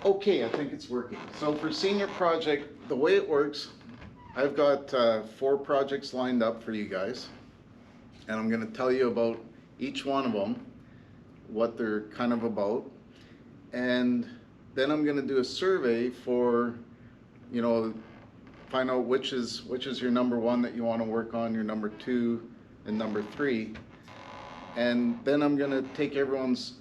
Okay, I think it's working. So for senior project, the way it works, I've got 4 projects lined up for you guys, and I'm going to tell you about each one of them, what they're kind of about, and then I'm going to do a survey for, you know, find out which is your number 1 that you want to work on, your number 2, and number 3, and then I'm going to take everyone's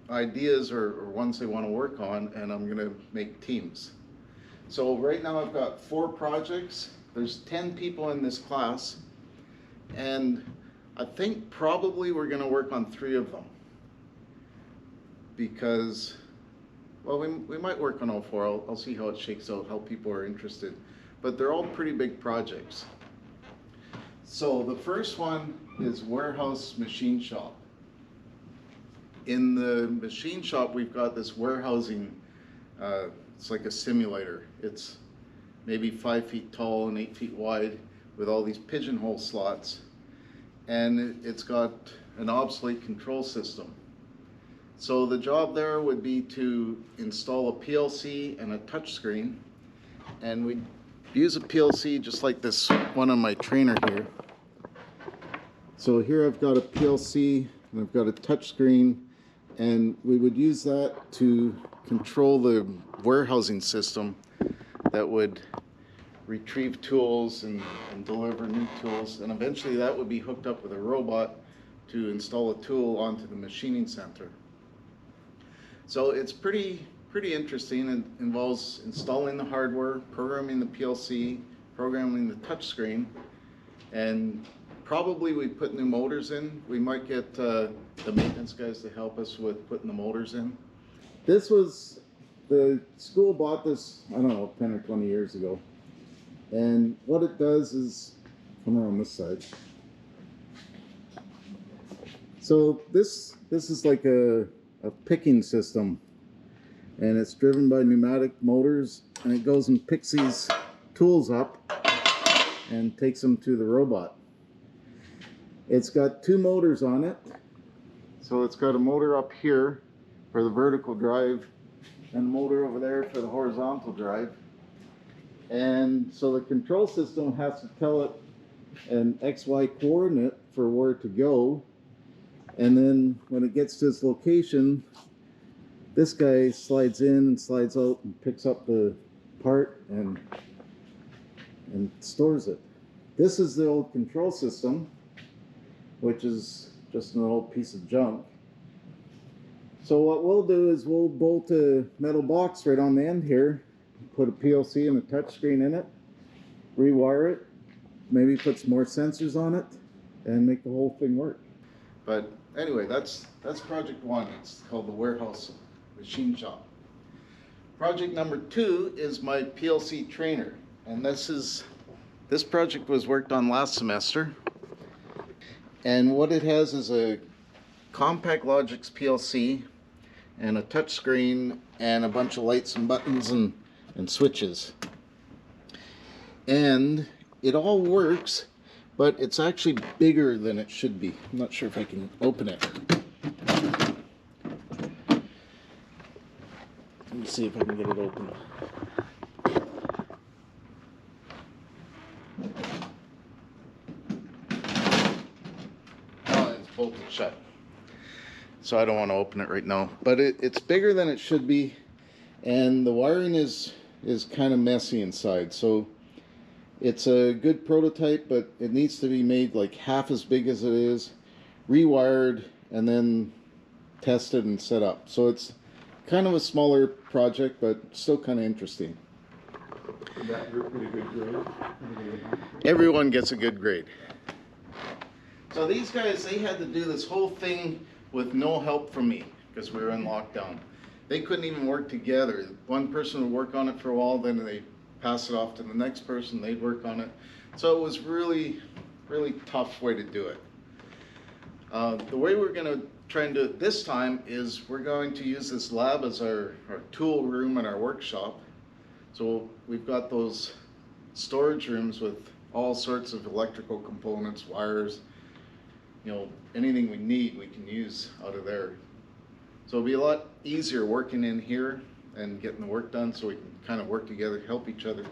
ideas or ones they want to work on, and I'm going to make teams. So right now I've got 4 projects. There's 10 people in this class, and I think probably we're going to work on 3 of them, because, well, we might work on all 4. I'll see how it shakes out, how people are interested, but they're all pretty big projects. So the first one is warehouse machine shop. In the machine shop, we've got this warehousing, it's like a simulator. It's maybe 5 feet tall and 8 feet wide with all these pigeonhole slots. And it's got an obsolete control system. So the job there would be to install a PLC and a touchscreen. And we use a PLC just like this one on my trainer here. So here I've got a PLC and I've got a touchscreen, and we would use that to control the warehousing system that would retrieve tools and deliver new tools, and eventually that would be hooked up with a robot to install a tool onto the machining center. So it's pretty interesting. It involves installing the hardware, programming the PLC, programming the touchscreen, and probably we put new motors in. We might get the maintenance guys to help us with putting the motors in. This was, the school bought this, I don't know, 10 or 20 years ago. And what it does is, come around this side. So this is like a picking system, and it's driven by pneumatic motors, and it goes and picks these tools up and takes them to the robot. It's got 2 motors on it. So it's got a motor up here for the vertical drive and a motor over there for the horizontal drive. And so the control system has to tell it an XY coordinate for where to go. And then when it gets to its location, this guy slides in and slides out and picks up the part and stores it. This is the old control system, which is just an old piece of junk. So what we'll do is we'll bolt a metal box right on the end here, put a PLC and a touchscreen in it, rewire it, maybe put some more sensors on it, and make the whole thing work. But anyway, that's project 1. It's called the warehouse machine shop. Project number 2 is my PLC Trainer, and this project was worked on last semester. And what it has is a Compact Logix PLC and a touch screen and a bunch of lights and buttons and switches. And it all works, but it's actually bigger than it should be. I'm not sure if I can open it. Let me see if I can get it open. Bolted shut, so I don't want to open it right now, but it's bigger than it should be, and the wiring is kind of messy inside. So it's a good prototype, but it needs to be made like half as big as it is, rewired, and then tested and set up. So it's kind of a smaller project, but still kind of interesting. Is that your pretty good grade? Everyone gets a good grade. So these guys, they had to do this whole thing with no help from me because we were in lockdown. They couldn't even work together. One person would work on it for a while, then they pass it off to the next person, they'd work on it. So it was really tough way to do it. The way we're going to try and do it this time is we're going to use this lab as our tool room in our workshop. So we've got those storage rooms with all sorts of electrical components, wires, you know, anything we need we can use out of there. So it'll be a lot easier working in here and getting the work done so we can kind of work together, help each other.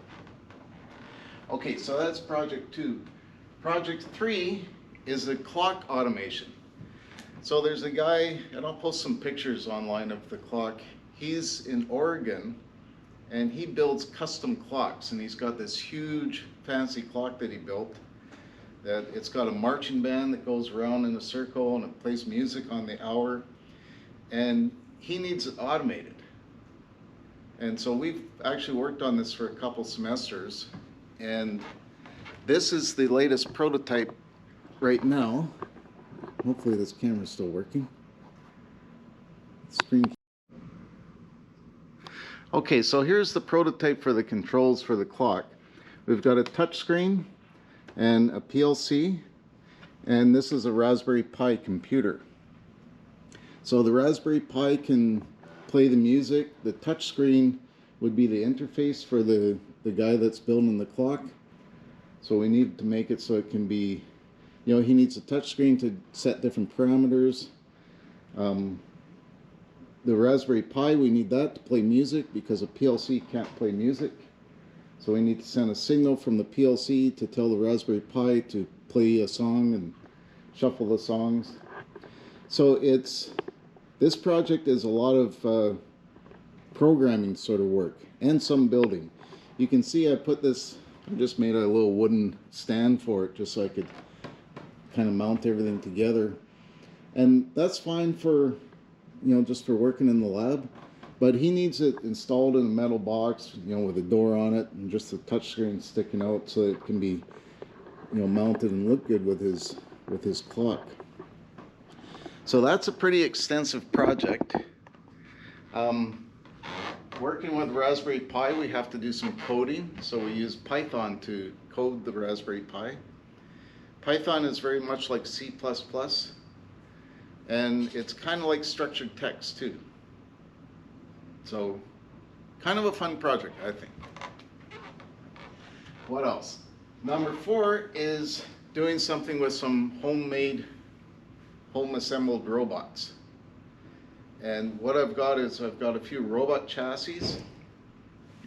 Okay, so that's project 2. Project 3 is the clock automation. So there's a guy, and I'll post some pictures online of the clock. He's in Oregon, and he builds custom clocks, and he's got this huge fancy clock that he built. That it's got a marching band that goes around in a circle, and it plays music on the hour, and he needs it automated. And so we've actually worked on this for a couple semesters, and this is the latest prototype right now. Hopefully this camera's still working. Screen. Okay, so here's the prototype for the controls for the clock. We've got a touch screen and a PLC, and this is a Raspberry Pi computer. So the Raspberry Pi can play the music. The touch screen would be the interface for the guy that's building the clock. So we need to make it so it can be, you know, he needs a touch screen to set different parameters. The Raspberry Pi, we need that to play music because a PLC can't play music. So we need to send a signal from the PLC to tell the Raspberry Pi to play a song and shuffle the songs. So this project is a lot of programming sort of work and some building. You can see I put this, I just made a little wooden stand for it just so I could kind of mount everything together. And that's fine for, you know, just for working in the lab. But he needs it installed in a metal box, you know, with a door on it and just the touch screen sticking out so it can be, you know, mounted and look good with his clock. So that's a pretty extensive project. Working with Raspberry Pi, we have to do some coding, so we use Python to code the Raspberry Pi. Python is very much like C++, and it's kind of like structured text too. So, kind of a fun project, I think. What else? Number 4 is doing something with some homemade, home-assembled robots. And what I've got is I've got a few robot chassis.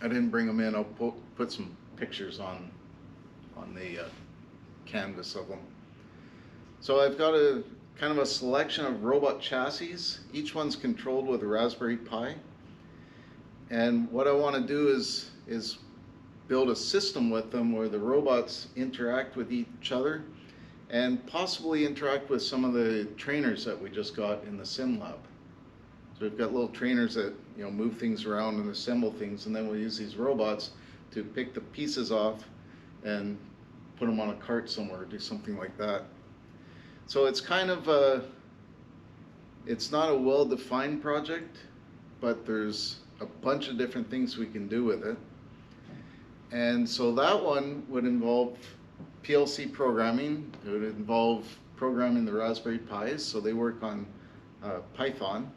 I didn't bring them in. I'll put some pictures on the canvas of them. So I've got a kind of a selection of robot chassis. Each one's controlled with a Raspberry Pi. And what I want to do is build a system with them where the robots interact with each other and possibly interact with some of the trainers that we just got in the sim lab. So we've got little trainers that, you know, move things around and assemble things, and then we'll use these robots to pick the pieces off and put them on a cart somewhere, or do something like that. So it's kind of it's not a well-defined project, but there's a bunch of different things we can do with it. And so that one would involve PLC programming. It would involve programming the Raspberry Pis, so they work on Python.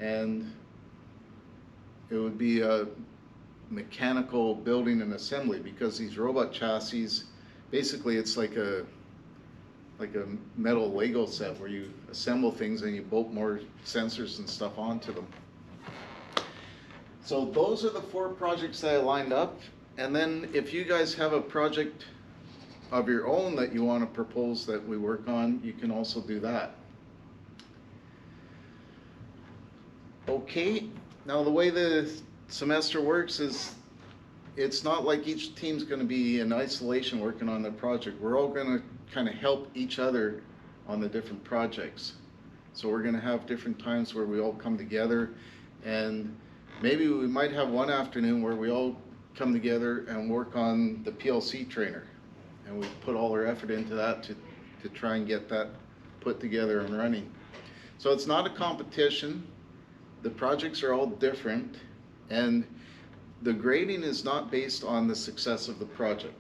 And it would be a mechanical building and assembly, because these robot chassis, basically it's like a metal Lego set where you assemble things and you bolt more sensors and stuff onto them. So those are the 4 projects that I lined up. And then if you guys have a project of your own that you want to propose that we work on, you can also do that. Okay, now the way the semester works is it's not like each team's going to be in isolation working on their project. We're all going to kind of help each other on the different projects. So we're going to have different times where we all come together, and maybe we might have one afternoon where we all come together and work on the PLC Trainer, and we put all our effort into that to try and get that put together and running. So it's not a competition. The projects are all different, and the grading is not based on the success of the project.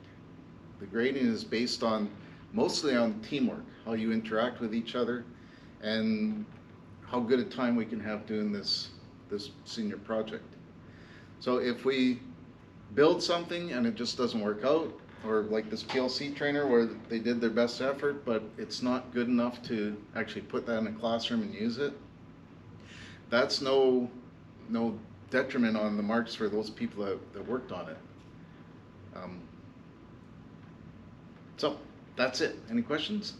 The grading is based on mostly on teamwork, how you interact with each other, and how good a time we can have doing this senior project. So if we build something and it just doesn't work out, or like this PLC Trainer where they did their best effort but it's not good enough to actually put that in a classroom and use it, that's no detriment on the marks for those people that worked on it. So that's it. Any questions?